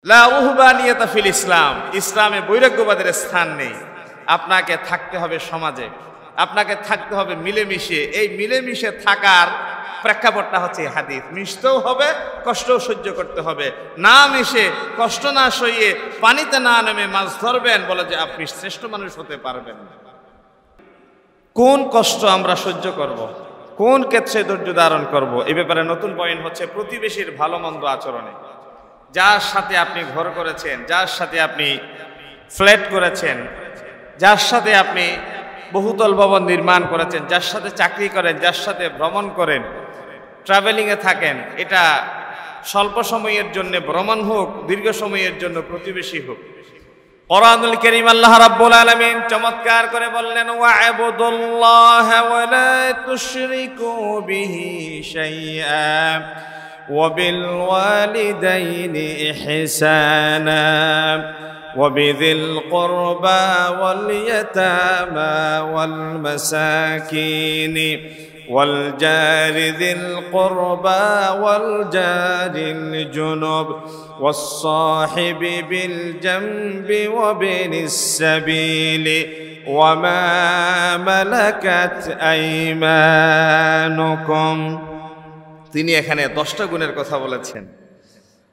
লা রুহবানিয়াতা ফিল ইসলাম, ইসলামে বৈরাগ্যবাদের স্থান নেই। আপনাকে থাকতে হবে সমাজে, আপনাকে থাকতে হবে মিলেমিশে। এই মিলেমিশে থাকার প্রেক্ষাপটটা হচ্ছে হাদিস। মিশতেও হবে, কষ্টও সহ্য করতে হবে। না মিশে, কষ্ট না সইয়ে, পানিতে না নেমে মাছ ধরবেন বলে যে আপনি শ্রেষ্ঠ মানুষ হতে পারবেন না। কোন কষ্ট আমরা সহ্য করব, কোন ক্ষেত্রে ধৈর্য ধারণ করব, এই ব্যাপারে নতুন পয়েন্ট হচ্ছে প্রতিবেশীর ভালো মন্দ আচরণে। যার সাথে আপনি ঘর করেছেন, যার সাথে আপনি ফ্ল্যাট করেছেন, যার সাথে আপনি বহুতল ভবন নির্মাণ করেছেন, যার সাথে চাকরি করেন, যার সাথে ভ্রমণ করেন, ট্রাভেলিংয়ে থাকেন, এটা স্বল্প সময়ের জন্য ভ্রমণ হোক, দীর্ঘ সময়ের জন্য প্রতিবেশী হোক, কোরআনুল কারীম আল্লাহ রাব্বুল আলামিন চমৎকার করে বললেন, ওয়া'বুদুল্লাহা ওয়া লা তুশরিকু বিহি শাইআ وبالوالدين إحسانا وبذي القربى واليتامى والمساكين والجار ذي القربى والجار الجنب والصاحب بالجنب وابن السبيل وما ملكت أيمانكم। তিনি এখানে 10টা গুণের কথা বলেছেন।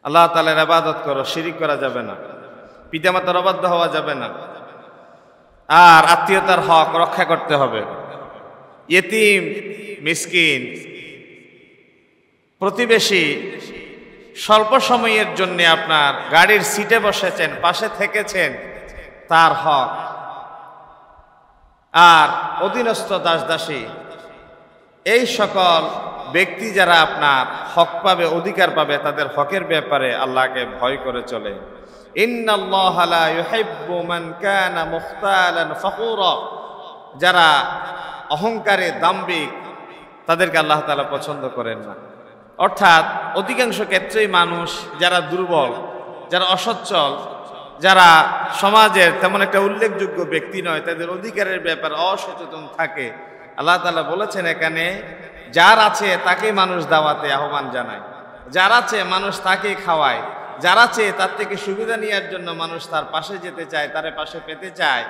আল্লাহ তাআলার ইবাদত করো, শিরিক করা যাবে না, পিতামাতার অবাধ্য হওয়া যাবে না, আর আত্মীয়তার হক রক্ষা করতে হবে। ইয়েতিম, মিসকিন, প্রতিবেশী, স্বল্প সময়ের জন্য আপনার গাড়ির সিটে বসেছেন, পাশে থেকেছেন, তার হক। আর অধীনস্থ দাস দাসী, এই সকল ব্যক্তি যারা আপনার হক পাবে, অধিকার পাবে, তাদের হকের ব্যাপারে আল্লাহকে ভয় করে চলে। ইন্নাল্লাহা লা ইউহিব্বু মান কানা মুখতালান ফখুরা, যারা অহংকারে দাম্ভিক, তাদেরকে আল্লাহ তাআলা পছন্দ করেন না। অর্থাৎ অধিকাংশ ক্ষেত্রেই মানুষ যারা দুর্বল, যারা অসচ্ছল, যারা সমাজের তেমন একটা উল্লেখযোগ্য ব্যক্তি নয়, তাদের অধিকারের ব্যাপারে অসচেতন থাকে। আল্লাহ তাআলা বলেছেন এখানে, যার আছে তাকে মানুষ দাওয়াতে আহ্বান জানায়, যার আছে মানুষ তাকে খাওয়ায়, যার আছে তার থেকে সুবিধা নেওয়ার জন্য মানুষ তার পাশে যেতে চায়, তার পাশে পেতে চায়।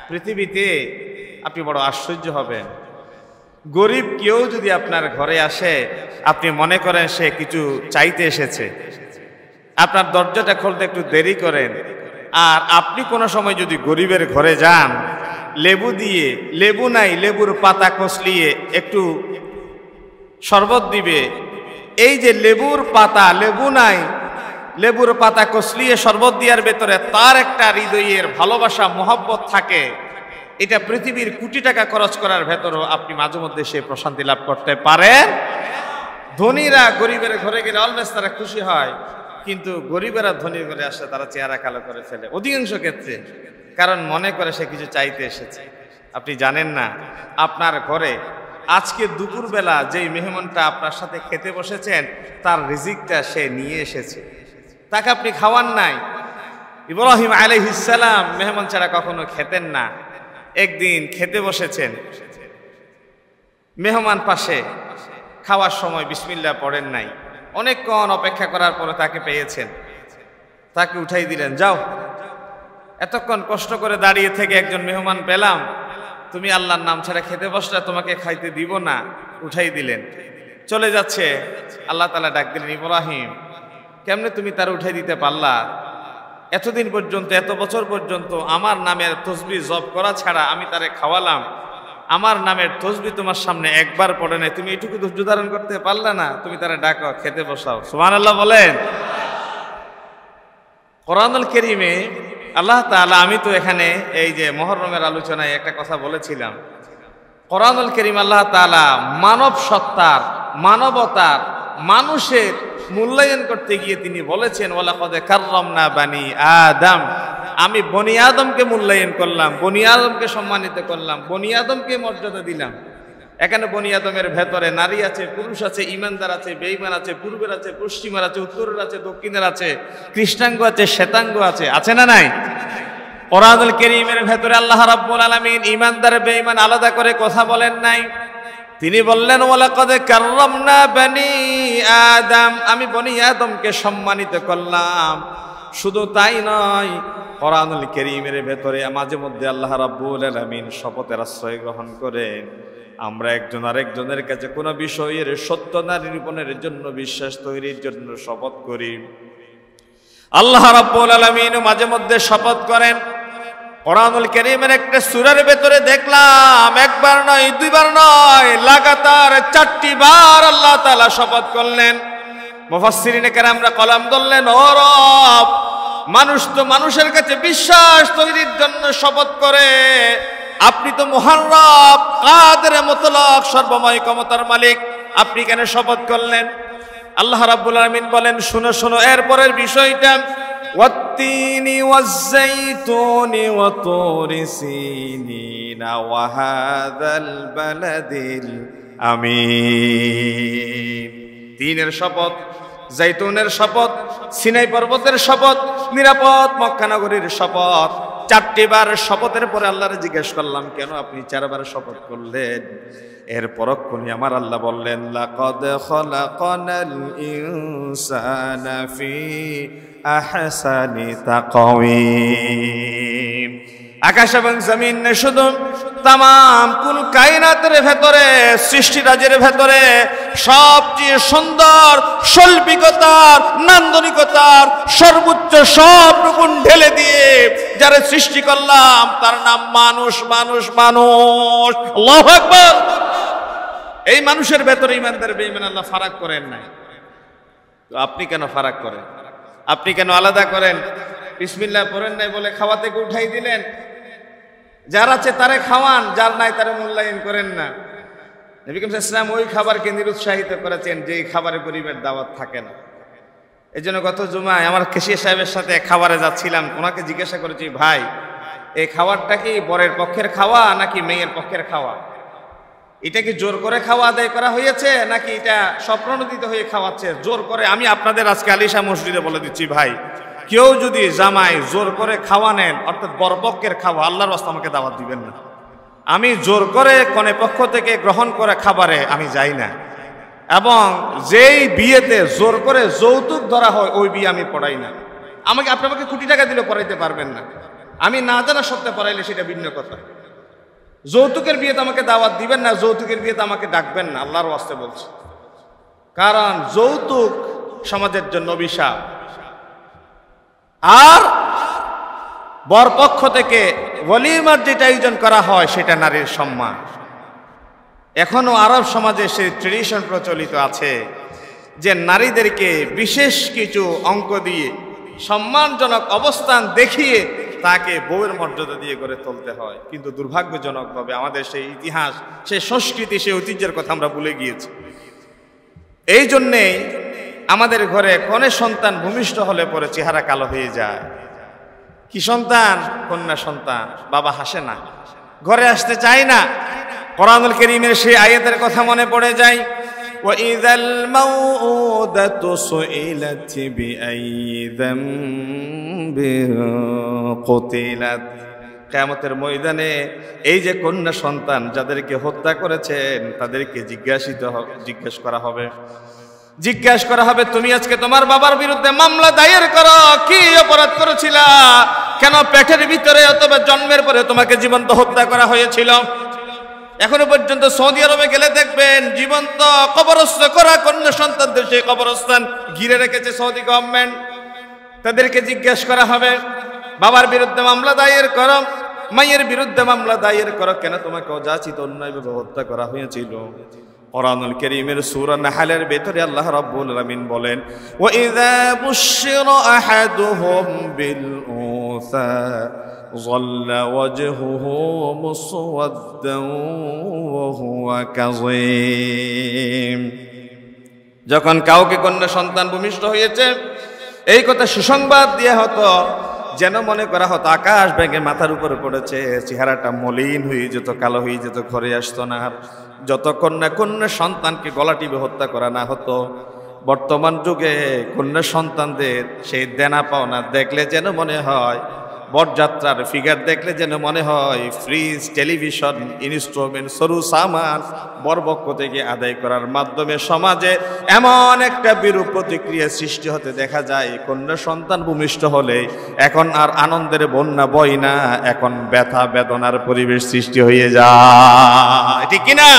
পৃথিবীতে আপনি বড় আশ্চর্য হবেন, গরিব কেউ যদি আপনার ঘরে আসে, আপনি মনে করেন সে কিছু চাইতে এসেছে, আপনার দরজাটা খুলতে একটু দেরি করেন। আর আপনি কোনো সময় যদি গরিবের ঘরে যান, লেবু দিয়ে, লেবু নাই, লেবুর পাতা কচলিয়ে একটু শরবত দিবে। এই যে লেবুর পাতা, লেবু নাই, লেবুর পাতা কচলিয়ে শরবত দেওয়ার ভেতরে তার একটা হৃদয়ের ভালোবাসা, মোহব্বত থাকে। এটা পৃথিবীর কোটি টাকা খরচ করার ভেতরেও আপনি মাঝে মধ্যে সে প্রশান্তি লাভ করতে পারেন। ধনীরা গরিবের ঘরে গেলে অলওয়েজ তারা খুশি হয়, কিন্তু গরিবেরা ধনীর ঘরে আসলে তারা চেহারা কালো করে ফেলে অধিকাংশ ক্ষেত্রে, কারণ মনে করে সে কিছু চাইতে এসেছে। আপনি জানেন না, আপনার ঘরে আজকে দুপুরবেলা যেই মেহমানটা আপনার সাথে খেতে বসেছেন, তার রিজিকটা সে নিয়ে এসেছে, তাকে আপনি খাওয়ান নাই। ইব্রাহিম আলাইহিস সালাম মেহমান ছাড়া কখনো খেতেন না। একদিন খেতে বসেছেন, মেহমান পাশে, খাওয়ার সময় বিসমিল্লাহ পড়েন নাই। অনেকক্ষণ অপেক্ষা করার পরে তাকে পেয়েছেন, তাকে উঠাই দিলেন, যাও, এতক্ষণ কষ্ট করে দাঁড়িয়ে থেকে একজন মেহমান পেলাম, তুমি আল্লাহর নাম ছাড়া খেতে বসলে, তোমাকে খাইতে দিব না। উঠাই দিলেন, চলে যাচ্ছে। আল্লাহ তাআলা ডাক দিলেন, ইব্রাহিম, কেমনে তুমি তার উঠাই দিতে পারলা? এতদিন পর্যন্ত, এত বছর পর্যন্ত আমার নামের তসবিহ জপ করা ছাড়া আমি তারে খাওয়ালাম, আমার নামের তসবিহ তোমার সামনে একবার পড়ে নাই, তুমি এটুকু ধৈর্য ধারণ করতে পারলা না? তুমি তারে ডাকো, খেতে বসাও। সুবহানাল্লাহ বলেন। কোরআনুল কারীমে আল্লাহ তাআলা, আমি তো এখানে এই যে মুহররমের আলোচনায় একটা কথা বলেছিলাম, কোরআনুল কারীম আল্লাহ তাআলা মানব সত্তার, মানবতার, মানুষের মূল্যায়ন করতে গিয়ে তিনি বলেছেন, ওয়ালাকাদ কাররামনা বানি আদম, আমি বনি আদমকে মূল্যায়ন করলাম, বনি আদমকে সম্মানিত করলাম, বনি আদমকে মর্যাদা দিলাম। এখানে বনি আদমের ভেতরে নারী আছে, পুরুষ আছে, ঈমানদার আছে, বেঈমান আছে, পূর্বের আছে, পশ্চিমের আছে, উত্তরের আছে, দক্ষিণের আছে, কৃষ্ণাঙ্গ আছে, শ্বেতাঙ্গ আছে, আছে না নাই? কোরআনুল কারীমের ভেতরে আল্লাহ রাব্বুল আলামিন ঈমানদার বেঈমান আলাদা করে কথা বলেন নাই। তিনি বললেন, ওয়ালাকাদ কাররামনা বানি আদম, আমি বনি আদমকে সম্মানিত করলাম। শুধু তাই নয়, কোরআনুল কারীমের ভেতরে মাঝে মধ্যে আল্লাহ রাব্বুল আলামিন শপথের আশ্রয় গ্রহণ করেন। আমরা একজন আরেকজনের কাছে কোনো বিষয়ের সত্য না নিরূপণের জন্য বিশ্বাস তৈরির জন্য শপথ করি। আল্লাহ রাব্বুল আলামিন মাঝে মধ্যে শপথ করেন। কোরআনুল কারীমের একটা সূরার ভেতরে দেখলাম একবার নয়, দুইবার নয়, লাগাতার 4টি বার আল্লাহ তাআলা শপথ করলেন। মুফাসসিরিনে কেরামরা কলম ধরলেন, ও রব, মানুষ তো মানুষের কাছে বিশ্বাস তৈরির জন্য শপথ করে, আপনি তো মহান রব, কাদের মুতলক, সর্বময় ক্ষমতার মালিক, আপনি কেন শপথ করলেন? আল্লাহ রাব্বুল আলামিন বলেন, শুনো শুনো এরপরের বিষয়টা, ওয়াত্তিনি ওয়াজ্জাইতুনি ওয়া তুরি সিনিনা ওয়া হাযাল বালাদিল আমিন। তিনের শপথ, জাইতুনের শপথ, সিনাই পর্বতের শপথ, নিরাপদ মক্কা নগরীর শপথ। 4টি বার শপথের পরে আল্লাহরে জিজ্ঞেস করলাম, কেন আপনি 4 বার শপথ করলেন? এর পরক্ষণে আমার আল্লাহ বললেন, লাকাদ খালাকানাল ইনসানা ফি আহসানি তাকওয়িম। আকাশ এবং জমিন শুধু তামাম কুল কায়নাতের ভেতরে, সৃষ্টিরাজের ভেতরে সবচেয়ে সুন্দর, শৈল্পিকতার, নান্দনিকতার সর্বোচ্চ সব গুণ ঢেলে দিয়ে যারা সৃষ্টি করলাম তার নাম মানুষ, মানুষ, মানুষ। আল্লাহু আকবার। এই মানুষের ভেতরে ইমানদার বেঈমান আল্লাহ ফারাক করেন নাই। তো আপনি কেন ফারাক করেন? আপনি কেন আলাদা করেন? বিসমিল্লাহ পড়েন নাই বলে খাওয়া থেকে উঠাই দিলেন। যার আছে তারে খাওয়ান, যার নাই তারে মূল্যায়ন করেন না। নবী করিম সাল্লাল্লাহু আলাইহি ওয়াসাল্লাম ওই খাবারকে নিরুৎসাহিত করেছেন যেই খাবারে গরিবের দাওয়াত থাকে না। এই জন্য গত জুমায় আমার কেশিয়া সাহেবের সাথে খাবারে যাচ্ছিলাম, ওনাকে জিজ্ঞাসা করেছি, ভাই এই খাবারটা কি বরের পক্ষের খাওয়া নাকি মেয়ের পক্ষের খাওয়া? এটা কি জোর করে খাওয়া আদায় করা হয়েছে নাকি এটা স্বপ্রণোদিত হয়ে খাওয়াচ্ছে জোর করে? আমি আপনাদের আজকে আলিশা মসজিদে বলে দিচ্ছি, ভাই কেউ যদি জামাই জোর করে খাওয়া নেন, অর্থাৎ বরপক্ষের খাওয়া, আল্লাহর রাস্তায় আমাকে দাওয়াত দিবেন না। আমি জোর করে কনে পক্ষ থেকে গ্রহণ করে খাবারে আমি যাই না, এবং যেই বিয়েতে জোর করে যৌতুক ধরা হয় ওই বিয়ে আমি পড়াই না। আপনাকে কোটি টাকা দিলে পড়াইতে পারবেন না, আমি না জানা সত্ত্বে পড়াইলে সেটা ভিন্ন কথা। যৌতুকের বিয়েতে আমাকে দাওয়াত দিবেন না, যৌতুকের বিয়েতে আমাকে ডাকবেন না, আল্লাহর ওয়াস্তে বলছি। কারণ যৌতুক সমাজের জন্য অভিশাপ। আর বরপক্ষ থেকে ওয়ালিমার যেটা আয়োজন করা হয় সেটা নারীর সম্মান। এখনো আরব সমাজে সেই ট্রেডিশন প্রচলিত আছে যে নারীদেরকে বিশেষ কিছু অঙ্ক দিয়ে সম্মানজনক অবস্থান দেখিয়ে তাকে বউয়ের মর্যাদা দিয়ে গড়ে তুলতে হয়। কিন্তু দুর্ভাগ্যজনকভাবে আমাদের সেই ইতিহাস, সেই সংস্কৃতি, সেই ঐতিহ্যের কথা আমরা ভুলে গিয়েছি। এই জন্যেই আমাদের ঘরে কনে সন্তান ভূমিষ্ঠ হলে পরে চেহারা কালো হয়ে যায়। কি সন্তান? কন্যা সন্তান। বাবা হাসে না, ঘরে আসতে চায় না। কোরআনুল কারীমের সেই আয়াতের কথা মনে পড়ে যায়, ওয়াইযাল মাউউদাতু সুইলাত বিআইয়ি যামবিন কুতিলাত। কিয়ামতের ময়দানে এই যে কন্যা সন্তান যাদেরকে হত্যা করেছেন তাদেরকে জিজ্ঞাসা করা হবে, তুমি আজকে তোমার বাবার বিরুদ্ধে মামলা দায়ের করো, কি অপরাধ করেছিলা? কেন পেটের ভিতরে অথবা জন্মের পরে তোমাকে জীবন্ত হত্যা করা হয়েছিল? এখনো পর্যন্ত সৌদি আরবে গেলে দেখবেন জীবন্ত কবরস্থ করা কন্যা সন্তানদের সেই কবরস্থান ঘিরে রেখেছে সৌদি গভর্নমেন্ট। তাদেরকে জিজ্ঞাসা করা হবে, বাবার বিরুদ্ধে মামলা দায়ের করো, মায়ের বিরুদ্ধে মামলা দায়ের করো, কেন তোমাকে অযাচিত অন্যায়ভাবে হত্যা করা হয়েছিল? কোরআনুল কারীমের সূরা নাহলের ভেতরে আল্লাহ রাব্বুল আলামিন বলেন, ওয়া ইযা বুশশিরা আহাদুহুম বিল উনসা যাল্লা ওয়াজহুহু মুসওয়াদ্দান ওয়া হুয়া কাযীম। যখন কাউকে কন্যা সন্তান ভূমিষ্ঠ হয়েছে এই কথা সুসংবাদ দেয়া হতো, যেন মনে করা হতো আকাশ ভেঙে মাথার উপরে পড়েছে, চেহারাটা মলিন হয়ে যেত, কালো হয়ে যেত, ঘরে আসতো না। যতক্ষণ না কন্যা সন্তানকে গলা টিপে হত্যা করা না হতো। বর্তমান যুগে কন্যা সন্তানদের সেই দেনা পাওনা দেখলে যেন মনে হয় বরযাত্রার ফিগার দেখলে যেন মনে হয় ফ্রিজ, টেলিভিশন, ইনস্ট্রুমেন্ট, সরু সামান বরপক্ষ থেকে আদায় করার মাধ্যমে সমাজে এমন একটা বিরূপ প্রতিক্রিয়া সৃষ্টি হতে দেখা যায়। কন্যা সন্তান ভূমিষ্ঠ হলে এখন আর আনন্দের বন্যা বয় না, এখন ব্যথা বেদনার পরিবেশ সৃষ্টি হয়ে যায়, ঠিক কিনা?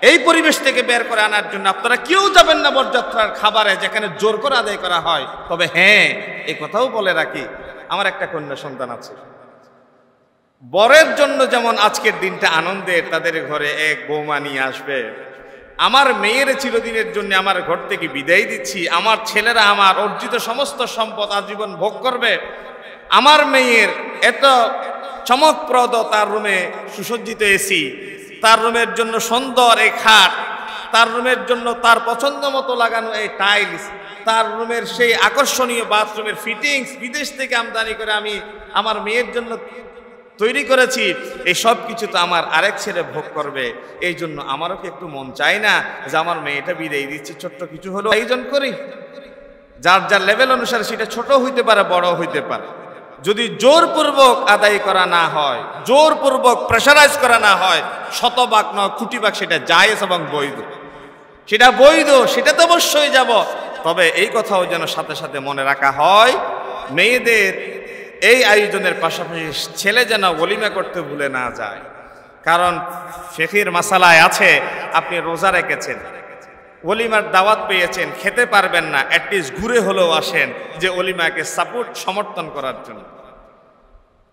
এই পরিবেশ থেকে বের করে আনার জন্য আপনারা কেউ যাবেন না বরযাত্রার খাবারে যেখানে জোর করে আদায় করা হয়। তবে হ্যাঁ, এই কথাও বলে রাখি, আমার একটা কন্যা সন্তান আছে। বরের জন্য যেমন আজকের দিনটা আনন্দের, তাদের ঘরে এক বৌমা নিয়ে আসবে। আমার মেয়ের চিরদিনের জন্য আমার ঘর থেকে বিদায় দিচ্ছি। আমার ছেলেরা আমার অর্জিত সমস্ত সম্পদ আজীবন ভোগ করবে। আমার মেয়ের এত চমকপ্রদ তার রুমে সুসজ্জিত এসি, তার রুমের জন্য সুন্দর এই খাট, তার রুমের জন্য তার পছন্দ মতো লাগানো এই টাইলস, তার রুমের সেই আকর্ষণীয় বাথরুমের ফিটিংস বিদেশ থেকে আমদানি করে আমি আমার মেয়ের জন্য তৈরি করেছি। এই সব কিছু তো আমার আরেক ছেলে ভোগ করবে। এই জন্য আমারও কি একটু মন চায় না যে আমার মেয়েটা বিদায় দিচ্ছি, ছোট্ট কিছু হলো আয়োজন করি? যার যার লেভেল অনুসারে সেটা ছোট হইতে পারে, বড় হইতে পারে। যদি জোরপূর্বক আদায় করা না হয়, জোরপূর্বক প্রেশারাইজ করা না হয়, শতভাগ নয় কোটি ভাগ সেটা জায়েজ এবং বৈধ। সেটা বৈধ, সেটা তো অবশ্যই যাব। তবে এই কথাও যেন সাথে সাথে মনে রাখা হয়, মেয়েদের এই আয়োজনের পাশাপাশি ছেলে যেন ওলিমা করতে ভুলে না যায়। কারণ ফিকহের মাসালায় আছে, আপনি রোজা রেখেছেন, ওলিমার দাওয়াত পেয়েছেন, খেতে পারবেন না, অ্যাটলিস্ট ঘুরে হলেও আসেন যে ওলিমাকে সাপোর্ট সমর্থন করার জন্য।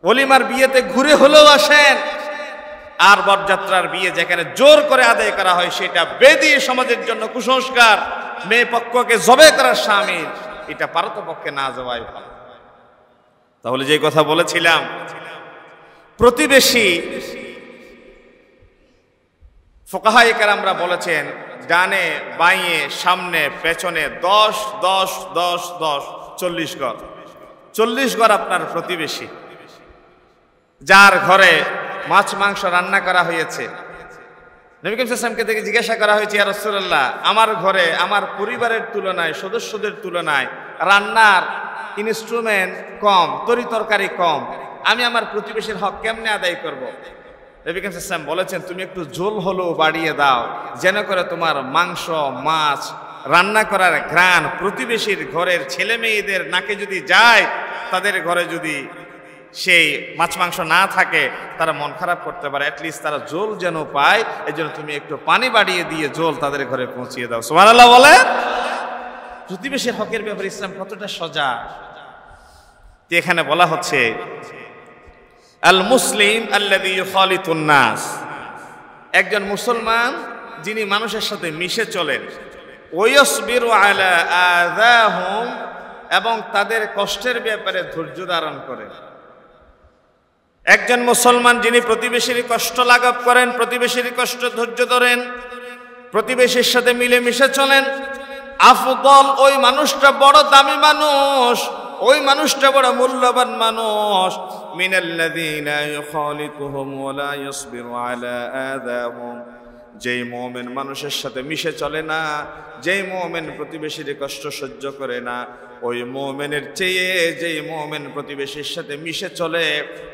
ওলিমার বিয়েতে ঘুরে হলেও আসেন। আর বরযাত্রার বিয়ে যেখানে জোর করে আদায় করা হয় সেটা বেদী সমাজের জন্য কুসংস্কার, মেয়ে পক্ষকে জবে করার শামিল। এটা পারতপক্ষে না যাওয়াই ভালো। তাহলে যে কথা বলেছিলাম, প্রতিবেশী ফুকাহায়ে কেরামরা বলেছেন ডানে বাঁয়ে সামনে পেছনে 10 10 10 10 40 ঘর। 40 ঘর আপনার প্রতিবেশী, যার ঘরে মাছ মাংস রান্না করা হয়েছে। নবী করিম সাল্লাল্লাহু আলাইহি ওয়াসাল্লামকে থেকে জিজ্ঞাসা করা হয়েছে, ইয়া রাসূলুল্লাহ, আমার ঘরে আমার পরিবারের তুলনায়, সদস্যদের তুলনায় রান্নার ইনস্ট্রুমেন্ট কম, তরি তরকারি কম, আমি আমার প্রতিবেশীর হক কেমনে আদায় করব? নবী করিম সাল্লাল্লাহু আলাইহি ওয়াসাল্লাম বলেছেন, তুমি একটু ঝোল হলেও বাড়িয়ে দাও, যেন করে তোমার মাংস মাছ রান্না করার ঘ্রাণ প্রতিবেশীর ঘরের ছেলে মেয়েদের নাকে যদি যায়, তাদের ঘরে যদি সেই মাছ মাংস না থাকে, তারা মন খারাপ করতে পারে। অ্যাটলিস্ট তারা জল যেন পায়, এই জন্য তুমি একটু পানি বাড়িয়ে দিয়ে জল তাদের ঘরে পৌঁছিয়ে দাও। সুবহানাল্লাহ বলে। প্রতিবেশীর হকের ব্যাপারে ইসলাম কতটা সজাগ। এখানে বলা হচ্ছে আল মুসলিম আল্লাযী ইউখালিতুন নাস, একজন মুসলমান যিনি মানুষের সাথে মিশে চলেন, ওয়াসবিরু আলা আযাহুম, এবং তাদের কষ্টের ব্যাপারে ধৈর্য ধারণ করেন। একজন মুসলমান যিনি প্রতিবেশীর কষ্ট লাঘব করেন, প্রতিবেশীর কষ্ট ধৈর্য ধরেন, প্রতিবেশীর সাথে মিলে মিশে চলেন, আফদল, ওই মানুষটা বড় দামি মানুষ, ওই মানুষটা বড় মূল্যবান মানুষ, মিনাল্লাযীনা ইউখালিতুহুম ওয়া লা ইয়াসবিরু আলা আযাহুম, যেই মুমিন মানুষের সাথে মিশে চলে না, যেই মুমিন প্রতিবেশীর কষ্ট সহ্য করে না, ওই মুমিনের চেয়ে যেই মুমিন প্রতিবেশীর সাথে মিশে চলে,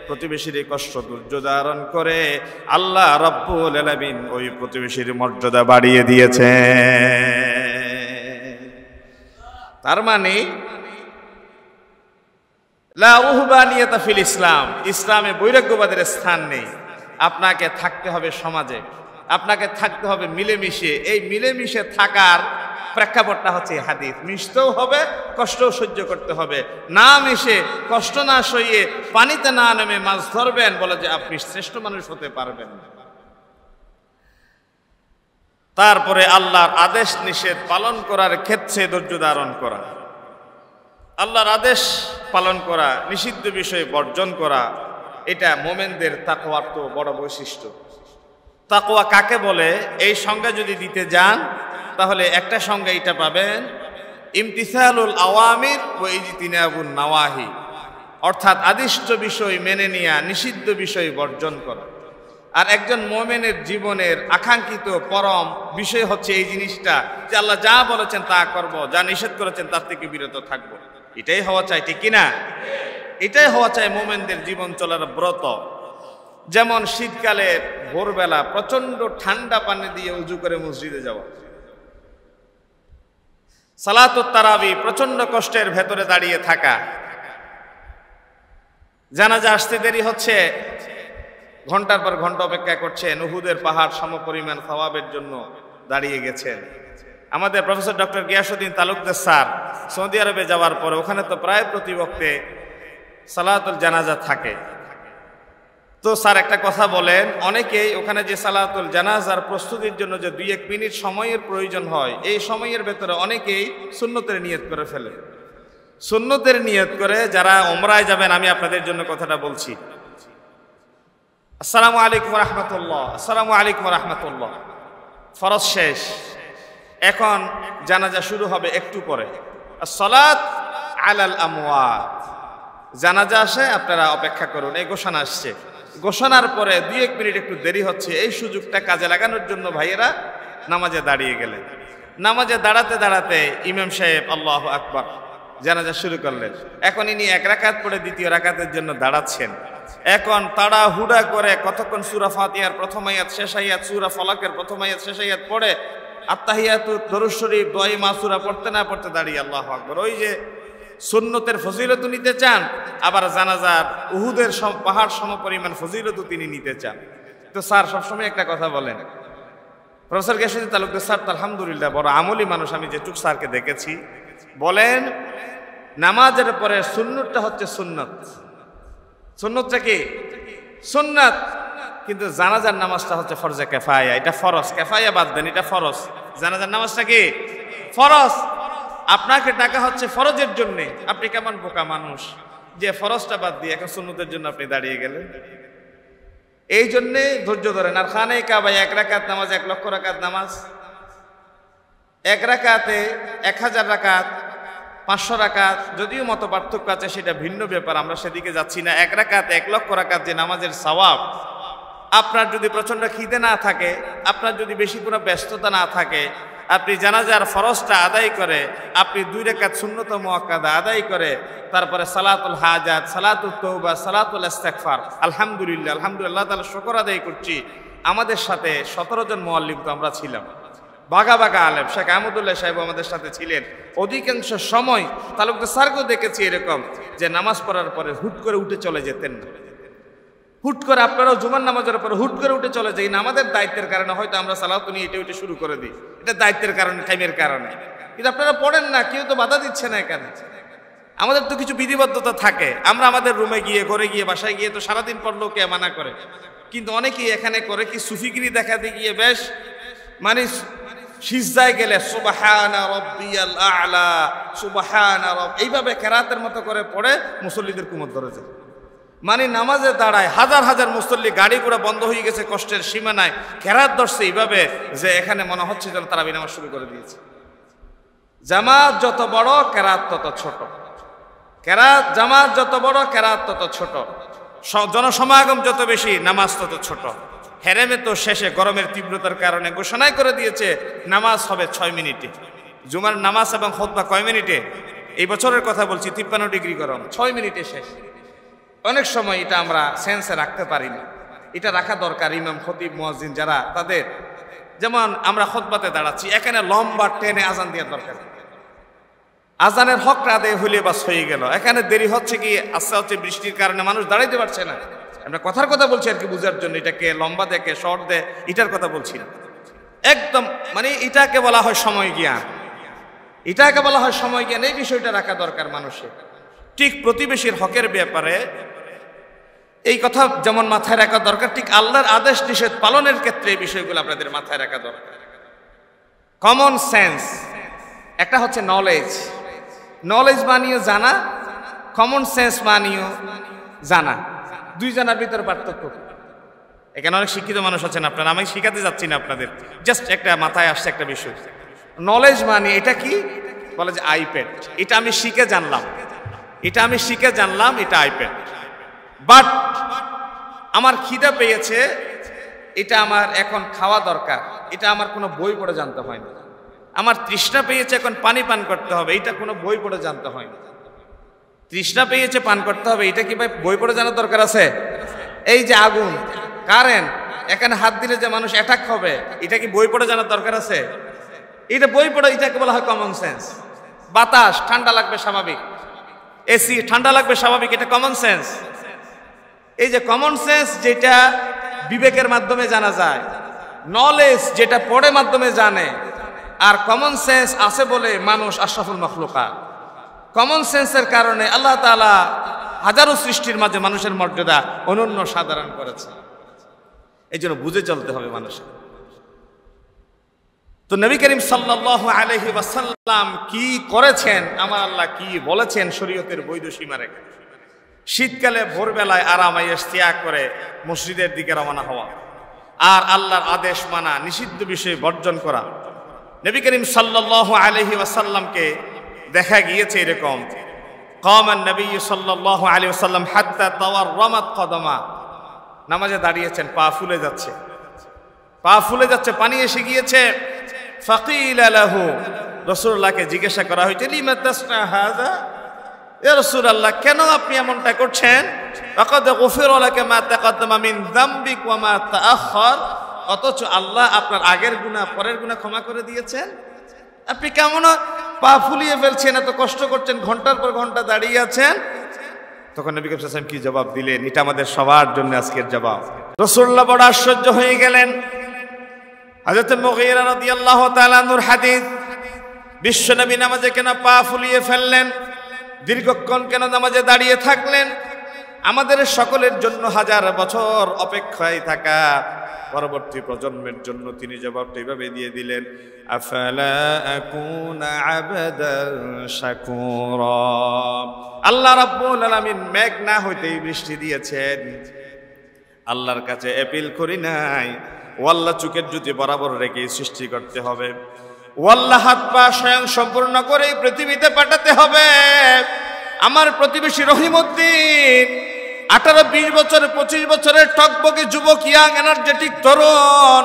প্রতিবেশীর কষ্ট ধৈর্য ধারণ করে, আল্লাহ রাব্বুল আলামিন ওই প্রতিবেশীর মর্যাদা বাড়িয়ে দিয়েছে। তার মানে লা রুহবানিয়াতা ফিল ইসলাম, ইসলামে বৈরাগ্যবাদের স্থান নেই। আপনাকে থাকতে হবে সমাজে, আপনাকে থাকতে হবে মিলেমিশে। এই মিলেমিশে থাকার প্রেক্ষাপটটা হচ্ছে হাদিস। মিশতেও হবে, কষ্টও সহ্য করতে হবে। না মিশে, কষ্ট না সইয়ে, পানিতে না নেমে মাছ ধরবেন, বলে যে আপনি শ্রেষ্ঠ মানুষ হতে পারবেন না। তারপরে আল্লাহর আদেশ নিষেধ পালন করার ক্ষেত্রে ধৈর্য ধারণ করা, আল্লাহর আদেশ পালন করা, নিষিদ্ধ বিষয় বর্জন করা, এটা মোমেনদের তাকওয়ার তো বড় বৈশিষ্ট্য। তাকওয়া কাকে বলে এই সংজ্ঞা যদি দিতে যান, তাহলে একটা সংজ্ঞা এটা পাবেন, ইমতিসালুল আওয়ামির ওয়া ইজতিনাবুন নাওয়াহি, অর্থাৎ আদিষ্ট বিষয় মেনে নেওয়া, নিষিদ্ধ বিষয় বর্জন করা। আর একজন মুমিনের জীবনের আকাঙ্ক্ষিত পরম বিষয় হচ্ছে এই জিনিসটা, যে আল্লাহ যা বলেছেন তা করব, যা নিষেধ করেছেন তার থেকে বিরত থাকব। এটাই হওয়া চাই, ঠিক কিনা? এটাই হওয়া চাই মোমেনদের জীবন চলার ব্রত। যেমন শীতকালে ভোরবেলা প্রচন্ড ঠান্ডা পানি দিয়ে উজু করে মসজিদে যাওয়া, সালাতুত তারাবি প্রচন্ড কষ্টের ভেতরে দাঁড়িয়ে থাকা, জানাজা আসতে দেরি হচ্ছে, ঘন্টার পর ঘন্টা অপেক্ষা করছেন, উহুদের পাহাড় সমপরিমাণ সওয়াবের জন্য দাঁড়িয়ে গেছেন। আমাদের professor doctor Giasuddin Talukdar sir Saudi আরবে যাওয়ার পরে ওখানে তো প্রায় প্রতি বক্তে সালাতুল জানাজা থাকে। তো স্যার একটা কথা বলেন, অনেকেই ওখানে যে সালাতুল জানাজার প্রস্তুতির জন্য যে 2-1 মিনিট সময়ের প্রয়োজন হয়, এই সময়ের ভেতরে অনেকেই সুন্নতের নিয়ত করে ফেলে। সুন্নতের নিয়ত করে যারা ওমরায় যাবেন, আমি আপনাদের জন্য কথাটা বলছি, আসসালামু আলাইকুম রাহমাতুল্লাহ, আসসালামু আলাইকুম রাহমাতুল্লাহ, ফরজ শেষ, এখন জানাজা শুরু হবে একটু পরে, আসসালাত আলাল আমওয়াত, জানাজা আসে আপনারা অপেক্ষা করুন, এই ঘোষণা আসছে, ঘোষণার পরে 2-1 মিনিট একটু দেরি হচ্ছে, এই সুযোগটা কাজে লাগানোর জন্য ভাইয়েরা নামাজে দাঁড়িয়ে গেলেন। নামাজে দাঁড়াতে দাঁড়াতে ইমাম সাহেব আল্লাহু আকবার জানাজা শুরু করলেন। এখন ইনি 1 রাকাত পড়ে 2য় রাকাতের জন্য দাঁড়াচ্ছেন। এখন তাড়াহুড়া করে কতক্ষণ সূরা ফাতিহার প্রথম আয়াত শেষ আয়াত, সূরা ফালাকের প্রথম আয়াত শেষ আয়াত পড়ে আত্তাহিয়াতু দরুদ শরীফ দোয়া মাসুরা পড়তে না পড়তে দাঁড়িয়ে আল্লাহু আকবার। ওই যে সুন্নতের ফজিলত নিতে চান, আবার জানাজার উহুদের পাহাড় সমপরিমাণ ফজিলত তিনি নিতে চান। তো স্যার সবসময় একটা কথা বলেন, প্রফেসর গিয়াসউদ্দিন তালুকদার স্যার তো আলহামদুলিল্লাহ বড় আমলি মানুষ, আমি যেটুক স্যারকে দেখেছি, বলেন নামাজের পরে সুন্নতটা হচ্ছে সুন্নত, সুন্নতটা কি সুন্নাত, কিন্তু জানাজার নামাজটা হচ্ছে ফরজে কিফায়া, এটা ফরজ, কিফায়া বাদ দেন, এটা ফরজ। জানাজার নামাজটা কি ফরজ, আপনাকে ডাকা হচ্ছে ফরজের জন্য। আপনি কেমন বোকা মানুষ যে ফরজটা বাদ দিয়ে এখন সুন্নতের জন্য আপনি দাঁড়িয়ে গেলেন। এই জন্যে ধৈর্য ধরেন। আর খানে কাবায় 1 রাকাত নামাজ 1 লক্ষ রাকাত নামাজ, 1 রাকাতে 1000 রাকাত 500 রাকাত, যদিও মত পার্থক্য আছে সেটা ভিন্ন ব্যাপার, আমরা সেদিকে যাচ্ছি না। 1 রাকাতে 1 লক্ষ রাকাত যে নামাজের সওয়াব, আপনার যদি প্রচন্ড খিদে না থাকে, আপনার যদি বেশি কোনো ব্যস্ততা না থাকে, আপনি জানাজার ফরজটা আদায় করে আপনি 2 রাকাত সুন্নত মুআক্কাদা আদায় করে তারপরে সালাতুল হাজাত, সালাতুত তওবা, সালাতুল ইস্তিগফার, আলহামদুলিল্লাহ আলহামদুলিল্লাহ তাআলা শুকর আদায় করছি। আমাদের সাথে 17 জন মুআল্লিম তো আমরা ছিলাম, বাগা বাগা আলেম, শেখ আহমদুল্লাহ সাহেব আমাদের সাথে ছিলেন। অধিকাংশ সময় তালুকদার স্যারকেও দেখেছি এরকম যে নামাজ পড়ার পরে হুট করে উঠে চলে যেতেন না, হুট করে আপনারাও জুমার নামাজের পরে হুট করে উঠে চলে যাই না, আমাদের দায়িত্বের কারণে হয়তো আমরা সালাত নিয়ে এটা শুরু করে দিই, এটা দায়িত্বের কারণে, টাইমের কারণে, কিন্তু আপনারা পড়েন না, কেউ তো বাধা দিচ্ছে না। এখানে আমাদের তো কিছু বিধিবদ্ধতা থাকে, আমরা আমাদের রুমে গিয়ে, ঘরে গিয়ে, বাসায় গিয়ে তো সারাদিন পড়লেও কে মানা করে, কিন্তু অনেকেই এখানে করে কি সুফিগিরি দেখাতে গিয়ে বেশ মানে সিজদায় গেলে সুবহানা রাব্বিয়াল আ'লা, সুবহানা রাbb, এইভাবে কেরাতের মতো করে পড়ে মুসল্লিদের কুমত ধরে যায়। মানে নামাজে দাঁড়ায় হাজার হাজার মুসল্লি, গাড়ি ঘোড়া বন্ধ হয়ে গেছে কষ্টের সীমানায়, কেরাত ধরছে এইভাবে যে এখানে মনে হচ্ছে যেন তারাবি নামাজ শুরু করে দিয়েছে। জামাত যত বড় কেরাত তত ছোট, কেরাত জামাত যত বড় কেরাত তত ছোট, জনসমাগম যত বেশি নামাজ তত ছোট। হেরেমে তো শেষে গরমের তীব্রতার কারণে ঘোষণাই করে দিয়েছে নামাজ হবে 6 মিনিটে। জুমার নামাজ এবং খুতবা কয় মিনিটে? এই বছরের কথা বলছি, 53 ডিগ্রি গরম, 6 মিনিটে শেষ। অনেক সময় এটা আমরা সেন্সে রাখতে পারি না, এটা রাখা দরকার। ইমাম, খতিব, মুয়াজ্জিন যারা, তাদের যেমন আমরা খুতবাতে দাঁড়াচ্ছি, এখানে লম্বা টেনে আজান দেওয়ার দরকার। আজানের হকটা আদায় হইলে বাস হয়ে গেল। এখানে দেরি হচ্ছে কি আস্তে হচ্ছে বৃষ্টির কারণে মানুষ দাঁড়াইতে পারছে না। আমরা কথার কথা বলছি আর কি বুঝার জন্য, এটাকে লম্বা দেখে শর্ট দেয় এটার কথা বলছি না, একদম মানে এটাকে বলা হয় সময় জ্ঞান, এটাকে বলা হয় সময় জ্ঞান। এই বিষয়টা রাখা দরকার মানুষের। ঠিক প্রতিবেশীর হকের ব্যাপারে এই কথা যেমন মাথায় রাখা দরকার, ঠিক আল্লাহর আদেশ নিষেধ পালনের ক্ষেত্রে এই বিষয়গুলো আপনাদের মাথায় রাখা দরকার। কমন সেন্স একটা হচ্ছে নলেজ, নলেজ মানিও জানা, কমন সেন্স মানিও জানা, দুই জানার ভিতরে পার্থক্য। এখানে অনেক শিক্ষিত মানুষ আছেন আপনারা, আমি শিখাতে যাচ্ছি না আপনাদের, জাস্ট একটা মাথায় আসছে একটা বিষয়। নলেজ মানে এটা কি বলে যে আইপ্যাড, এটা আমি শিখে জানলাম, এটা আমি শিখে জানলাম, এটা আইপ্যাড। বাট আমার খিদা পেয়েছে, এটা আমার এখন খাওয়া দরকার, এটা আমার কোনো বই পড়ে জানতে হয় না। আমার তৃষ্ণা পেয়েছে, এখন পানি পান করতে হবে, এটা কোনো বই পড়ে জানতে হয় না। তৃষ্ণা পেয়েছে, পান করতে হবে। এটা কি ভাই বই পড়ে জানার দরকার আছে? এই যে আগুন, কারেন্ট, এখানে হাত দিলে যে মানুষ অ্যাটাক হবে, এটা কি বই পড়ে জানার দরকার আছে? এটা বই পড়ে, এটাকে বলা হয় কমন সেন্স। বাতাস ঠান্ডা লাগবে স্বাভাবিক, এসি ঠান্ডা লাগবে স্বাভাবিক, এটা কমন সেন্স। এই যে কমন সেন্স যেটা বিবেকের মাধ্যমে জানা যায়, নলেজ যেটা পড়ে মাধ্যমে জানে, আর কমন সেন্স আছে বলে মানুষ আশরাফুল মাখলুকাত। কমন সেন্সের কারণে আল্লাহ তাআলা হাজারো সৃষ্টির মাঝে মানুষের মর্যাদা অনন্য সাধারণ করেছে। এই জন্য বুঝে চলতে হবে মানুষের। তো নবী করিম সাল্লাল্লাহু আলাইহি ওয়াসাল্লাম কি করেছেন, আমার আল্লাহ কি বলেছেন শরীয়তের বৈধ সীমা রেখে। শীতকালে ভোরবেলায় আরাম আয়েশ ত্যাগ করে মসজিদের দিকে রওনা হওয়া, আর আল্লাহর আদেশ মানা, নিষিদ্ধ বিষয় বর্জন করা। নবী করিম সাল্লাল্লাহু আলাইহি ওয়াসাল্লামকে দেখা গিয়েছে এরকম, কামান নবী সাল্লাল্লাহু আলাইহি ওয়াসাল্লাম হাত্তা তাওয়াররামাত কদমা, নামাজে দাঁড়িয়েছেন, পা ফুলে যাচ্ছে, পা ফুলে যাচ্ছে, পানি এসে গিয়েছে। ফাকিলা লাহু, রাসূলুল্লাহকে জিজ্ঞাসা করা হয়েছে, লিমা তাসনা হাযা, ইয়া রাসূলুল্লাহ কেন আপনি এমনটা করছেন? ফাকাদ গুফিরা লাকা মা তাকাদ্দামা মিন যামবিক ওয়া মা তাআখার, অথচ আল্লাহ আপনার আগের গুনাহ পরের গুনাহ ক্ষমা করে দিয়েছেন, আপনি কেমন পা ফুলিয়ে ফেলছেন, এত কষ্ট করছেন, ঘন্টার পর ঘন্টা দাঁড়িয়ে আছেন। তখন নবী করিম সাল্লাল্লাহু আলাইহি ওয়াসাল্লাম কি জবাব দিলেন, এটা আমাদের সবার জন্য আজকের জবাব। রাসূলুল্লাহ বড় আশ্চর্য হয়ে গেলেন। হযরত মুগীরা রাদিয়াল্লাহু তাআলা আনহুর হাদিস, বিশ্বনবী নামাজে কেন পা ফুলিয়ে ফেললেন, দীর্ঘক্ষণ কেন নামাজে দাঁড়িয়ে থাকলেন? আমাদের সকলের জন্য হাজার বছর অপেক্ষায় থাকা পরবর্তী প্রজন্মের জন্য তিনি জবাবটা এইভাবে দিয়ে দিলেন, আফালা আকুনা আবদান শাকুরা। আল্লাহ রাব্বুল আলামিন মেঘ না হইতেই বৃষ্টি দিয়েছেন, আল্লাহর কাছে অ্যাপিল করি নাই, ও আল্লাহ চুকের জুতি বরাবর রেখে সৃষ্টি করতে হবে, ও আল্লাহ হাত পা স্বয়ং সম্পূর্ণ করে পৃথিবীতে পাঠাতে হবে। আমার প্রতিবেশী রহিমউদ্দিন 18-20 বছর 25 বছরের টকবকে যুবক, ইয়াং এনার্জেটিক তরুণ,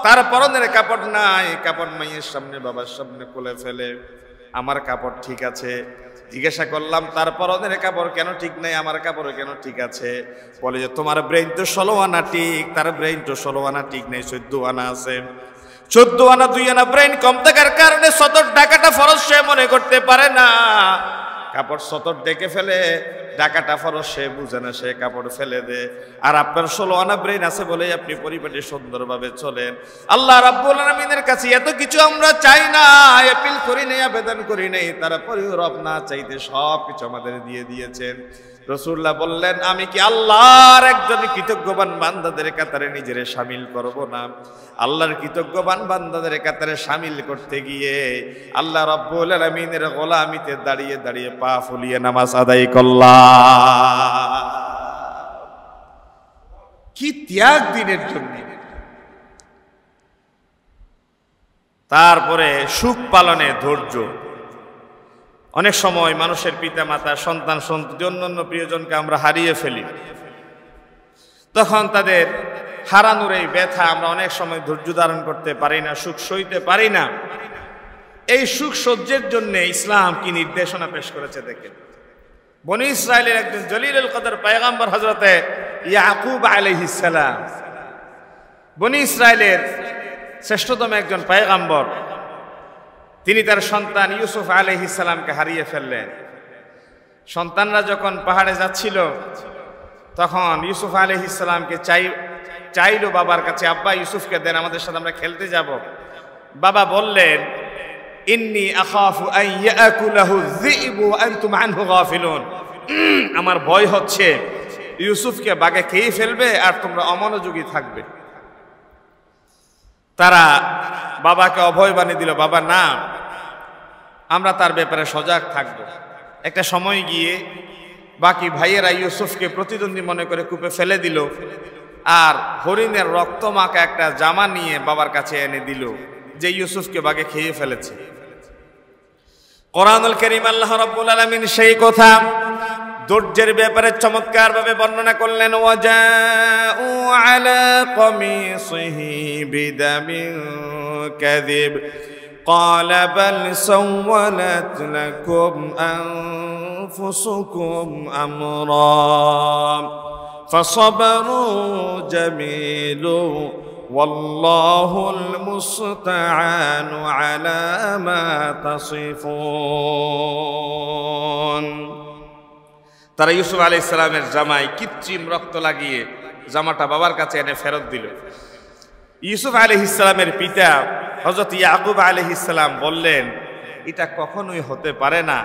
তার পরনের কাপড় নাই, কাপড় মাইয়ের সামনে বাবার সামনে খুলে ফেলে। আমার কাপড় ঠিক আছে, জিজ্ঞাসা করলাম তার পরনের কাপড় কেন ঠিক নাই, আমার কাপড় কেন ঠিক আছে? বলে যে তোমার ব্রেইন তো 16 আনা ঠিক, তার ব্রেইন তো 16 আনা ঠিক নেই, 14 আনা আছে। 14 আনা 2 আনা ব্রেইন কম থাকার কারণে সতর ঢাকাটা ফরজ সে মনে করতে পারে না, কাপড় সতর ডেকে ফেলে, ঢাকাটা ফরজ সে বুঝে না, সে কাপড় ফেলে দে। আর আপনার 16 আনা ব্রেইন আছে বলে আপনি পরিপাটি সুন্দরভাবে চলেন। আল্লাহ রাব্বুল আলামিনের কাছে এত কিছু আমরা চাই না, অ্যাপিল করি নাই, আবেদন করি নাই, তারপরেও রব না চাইতে সব কিছু আমাদের দিয়ে দিয়েছেন। রাসূলুল্লাহ বললেন, আমি কি আল্লাহর একজন কৃতজ্ঞবান বান্দাদের কাতারে নিজেরে শামিল করব না? আল্লাহর কৃতজ্ঞবান বান্দাদের কাতারে শামিল করতে গিয়ে আল্লাহ রাব্বুল আলামিনের গোলামিতে দাঁড়িয়ে দাঁড়িয়ে পা ফুলিয়ে নামাজ আদায় করলাম। কি ত্যাগ দিনের জন্য। তারপরে সুখ পালনে ধৈর্য। অনেক সময় মানুষের পিতা মাতা, সন্তান সন্ততি, অন্যান্য প্রিয়জনকে আমরা হারিয়ে ফেলি, তখন তাদের হারানোর এই ব্যথা আমরা অনেক সময় ধৈর্য ধারণ করতে পারি না, সুখ সইতে পারি না। এই সুখ সহ্যের জন্য ইসলাম কি নির্দেশনা পেশ করেছে দেখেন। বনি ইসরায়েলের একজন জলিলুল কদর পয়গম্বর হযরতে ইয়াকুব আলাইহিস সালাম, বনি ইসরায়েলের শ্রেষ্ঠতম একজন পয়গম্বর, তিনি তার সন্তান ইউসুফ আলাইহিস সালামকে হারিয়ে ফেললেন। সন্তানরা যখন পাহাড়ে যাচ্ছিল তখন ইউসুফ আলাইহিস সালামকে চাইলো বাবার কাছে, আব্বা ইউসুফকে দেন, আমাদের সাথে আমরা খেলতে যাব। বাবা বললেন, ইন্নী আখাফু আন ইয়াকুলাহু যিবু ওয়া আনতুম আনহু গাফিলুন, আমার ভয় হচ্ছে ইউসুফকে বাঘে খেয়ে ফেলবে আর তোমরা অমনোযোগী থাকবে। তারা বাবাকে অভয় বানিয়ে দিল, বাবা না, আমরা তার ব্যাপারে সজাগ থাকব। একটা সময় গিয়ে বাকি ভাইয়েরা ইউসুফকে প্রতিদ্বন্দ্বী মনে করে কূপে ফেলে দিল, আর হরিণের রক্তমাখা একটা জামা নিয়ে বাবার কাছে এনে দিল যে ইউসুফকে বাঘে খেয়ে ফেলেছে। কোরআনুল কারীম আল্লাহ রাব্বুল আলামিন সেই কথা ধৈর্যের ব্যাপারে চমৎকার ভাবে বর্ণনা করলেন। ওয়াজাউ আলা কমিসিহি বিদামিন কাযিব قال بل سولت لكم أنفسكم أمرا فصبر جميل والله المستعان على ما تصفون। তারা ইউসুফ আলাইহিস সালামের জামাই কৃত্রিম রক্ত লাগিয়ে জামাটা বাবার কাছে এনে ফেরত দিল। ইউসুফ আলাইহিস সালামের পিতা হযরত ইয়াকুব আলাইহিস সালাম বললেন, এটা কখনোই হতে পারে না,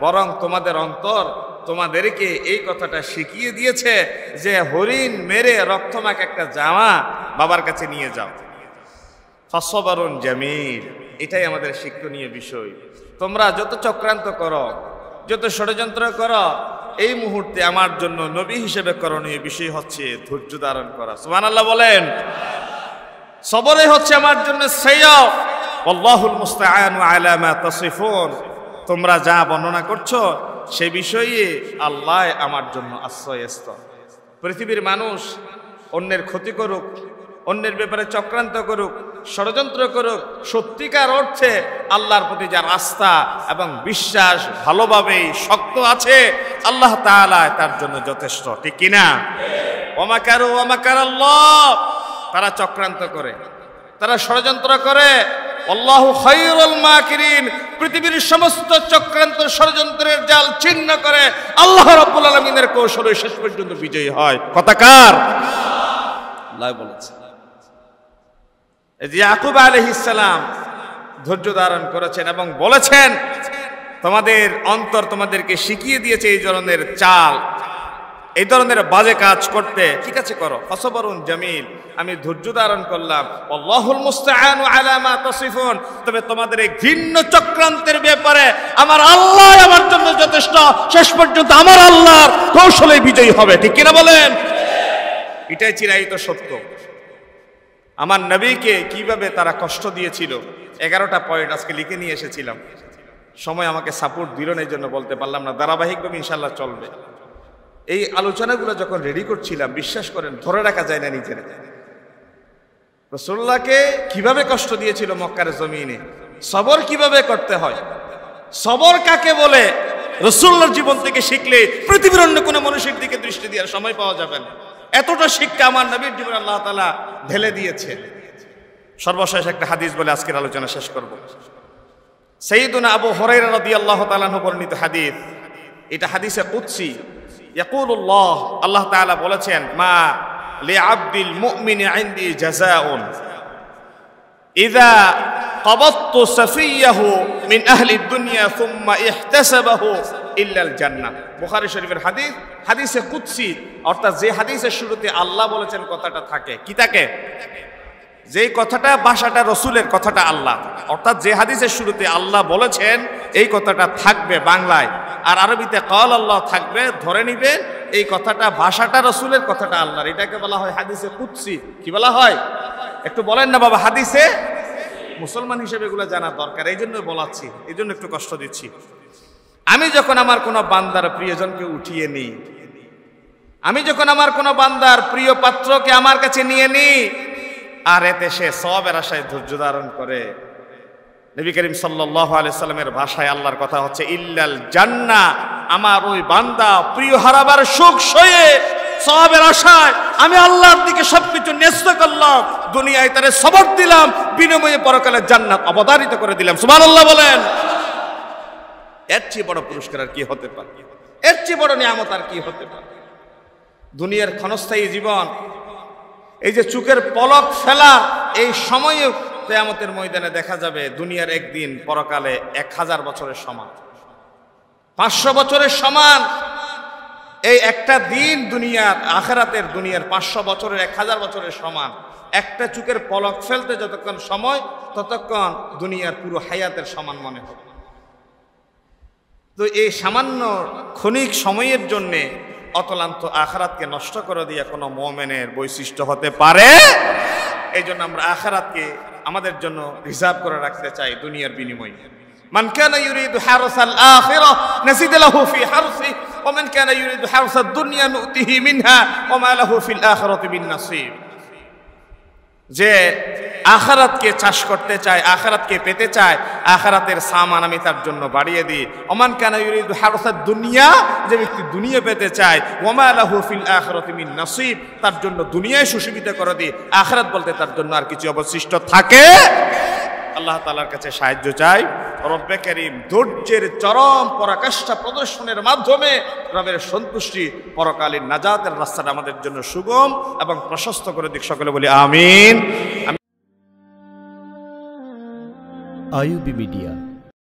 বরং তোমাদের অন্তর তোমাদেরকে এই কথাটা শিখিয়ে দিয়েছে যে হরিণ মেরে রক্তমাখ একটা জামা বাবার কাছে নিয়ে যাও। ফাসবারুন জামিল, এটাই আমাদের শিক্ষণীয় বিষয়। তোমরা যত চক্রান্ত করো, যত ষড়যন্ত্র করো, এই মুহূর্তে আমার জন্য নবী হিসেবে করণীয় বিষয় হচ্ছে ধৈর্য ধারণ করা। সুবহানাল্লাহ বলেন। সবরে হচ্ছে আমার জন্য শ্রেয়। আল্লাহুল মুস্তাআনু আলা মা তাসিফুন, তোমরা যা বর্ণনা করছো সে বিষয়ে আল্লাহ আমার জন্য আশ্রয়স্থ। পৃথিবীর মানুষ অন্যের ক্ষতি করুক, অন্যের ব্যাপারে চক্রান্ত করুক, ষড়যন্ত্র করুক, সত্যিকার অর্থে আল্লাহর প্রতি যার আস্থা এবং বিশ্বাস ভালোভাবেই শক্ত আছে, আল্লাহ তাআলা তার জন্য যথেষ্ট, ঠিক কিনা? ওয়ামাকারু ওয়ামাকারাল্লাহ, তারা চক্রান্ত করে, তারা ষড়যন্ত্র করে। আল্লাহু খায়রুল মাকিরিন, পৃথিবীর সমস্ত চক্রান্ত ষড়যন্ত্রের জাল ছিন্ন করে আল্লাহ রাব্বুল আলামিনের কৌশলে শেষ পর্যন্ত বিজয়ী হয়। কথা কার? আল্লাহ বলেছেন। এই যে ইয়াকুব আলাইহিস সালাম ধৈর্য ধারণ করেছেন এবং বলেছেন, তোমাদের অন্তর তোমাদেরকে শিখিয়ে দিয়েছে এই ধরনের চাল, এই ধরনের বাজে কাজ করতে, ঠিক আছে করো। ফাসবারুন জামিল, আমি ধৈর্য ধারণ করলাম। আল্লাহুল মুস্তাআনু আলা মা তাসিফুন, তবে তোমাদের এই ঘৃণ্য চক্রান্তের ব্যাপারে আমার আল্লাহ আমার জন্য যথেষ্ট, শেষ পর্যন্ত আমার আল্লাহর কৌশলে বিজয়ী হবে, ঠিক কিনা বলেন? এটাই চিরায়িত সত্য। আমার নবীকে কিভাবে তারা কষ্ট দিয়েছিল 11টা পয়েন্ট আজকে লিখে নিয়ে এসেছিলাম। সময় আমাকে সাপোর্ট দিল না, এই জন্য বলতে পারলাম না। ধারাবাহিকভাবে ইনশাআল্লাহ চলবে। এই আলোচনাগুলো যখন রেডি করছিলাম, বিশ্বাস করেন ধরে রাখা যায় না নিজের। রাসূলুল্লাহকে কিভাবে কষ্ট দিয়েছিল মক্কার জমিনে, সবর কিভাবে করতে হয়, সবর কাকে বলে, রাসূলুল্লাহর জীবন থেকে শিখলে পৃথিবীর অন্য কোনো মানুষের দিকে দৃষ্টি দেওয়ার সময় পাওয়া যাবে না। এতটা শিক্ষা আমার নবীর জীবনে আল্লাহ তাআলা ঢেলে দিয়েছে। সর্বশেষ একটা হাদিস বলে আজকের আলোচনা শেষ করব। সাইয়্যিদুনা আবু হুরায়রা রাদিয়াল্লাহু তাআলা বর্ণিত হাদিস, এটা হাদিসে কুদসি। ইয়াকুলুল্লাহ, আল্লাহ তাআলা বলেছেন, মা লিআবদিল মুমিনি ইনদি জাযাউন ইযা কবাদতু সাফিয়াহু মিন আহলি দুনিয়া সুম্মা ইহতাসাবাহু ইল্লাল জান্নাহ। বুখারী শরীফের হাদিস, হাদিসে কুদসি, অর্থাৎ যে হাদিসের শুরুতে আল্লাহ বলেছেন কথাটা থাকে, কি থাকে? যেই কথাটা ভাষাটা রসুলের, কথাটা আল্লাহ, অর্থাৎ যে হাদিসের শুরুতে আল্লাহ বলেছেন এই কথাটা থাকবে বাংলায়, আর আরবিতে কল আল্লাহ থাকবে, ধরে নিবেন এই কথাটা ভাষাটা রসুলের, কথাটা আল্লাহর। এটাকে বলা হয় হাদিসে কুদসি। কি বলা হয় একটু বলেন না বাবা? হাদিসে, মুসলমান হিসেবে এগুলো জানা দরকার, এই জন্য বলাচ্ছি, এই জন্য একটু কষ্ট দিচ্ছি। আমি যখন আমার কোনো বান্দার প্রিয়জনকে উঠিয়ে নিই, আমি যখন আমার কোনো বান্দার প্রিয় পাত্রকে আমার কাছে নিয়ে নিই, আর এতে সে সওয়াবের আশায় ধৈর্য ধারণ করে, নবী করিম সাল্লাল্লাহু আলাইহি সাল্লামের ভাষায় আল্লাহর কথা হচ্ছে ইল্লাল জান্নাহ, আমার ওই বান্দা প্রিয় হারাবার শোক সয়ে সওয়াবের আশায় আমি আল্লাহর দিকে সবকিছু ন্যস্ত করলাম, দুনিয়ায় তারে সবর দিলাম, বিনিময়ে পরকালে জান্নাত অবধারিত করে দিলাম। সুবহানাল্লাহ বলেন। এর চেয়ে বড় পুরস্কার আর কি হতে পারে? এর চেয়ে বড় নিয়ামত আর কি হতে পারে? দুনিয়ার ক্ষণস্থায়ী জীবন, এই যে চোখের পলক ফেলা, এই সময়ে কিয়ামতের ময়দানে দেখা যাবে দুনিয়ার একদিন পরকালে 1000 বছরের সমান, 500 বছরের সমান। এই একটা দিন দুনিয়ার, আখিরাতের দুনিয়ার 500 বছরের, 1000 বছরের সমান। একটা চোখের পলক ফেলতে যতক্ষণ সময়, ততক্ষণ দুনিয়ার পুরো হায়াতের সমান মনে হবে। তো এই সামান্য ক্ষণিক সময়ের জন্যে অতলান্ত আখিরাতকে নষ্ট করে দিয়ে কোনো মুমিনের বৈশিষ্ট্য হতে পারে? এই জন্য আমরা আখিরাতকে আমাদের জন্য রিজার্ভ করে রাখতে চাই দুনিয়ার বিনিময়ে। মান কানা ইউরিদু হারসাল আখিরাহ নাজিদ লাহু ফি হারসিহি ওয়া মান কানা ইউরিদু হারসাদ দুনিয়া নুতিহি মিনহা ওয়া মা লাহু ফিল আখিরাতি মিন নাসিব। যে আখিরাতকে চাষ করতে চায়, আখিরাতকে পেতে চায়, আখিরাতের সামান আমি তার জন্য বাড়িয়ে দিই। ওমান কানা ইউরিদু হারসাদ দুনিয়া, যে ব্যক্তি দুনিয়া পেতে চায়, ওমা লাহু ফিল আখিরাতি মিন নসিব, তার জন্য দুনিয়ায় সুশোভিত করে দিই, আখিরাত বলতে তার জন্য আর কিছু অবশিষ্ট থাকে। আল্লাহ তাআলার কাছে সাহায্য চাই। রব্বে কারীম ধৈর্যের চরম পরাকাষ্ঠা প্রদর্শনের মাধ্যমে রবের সন্তুষ্টি, পরকালীন নাজাতের রাস্তাটা আমাদের জন্য সুগম এবং প্রশস্ত করে দিক। সকলে বলি আমিন। IUB media.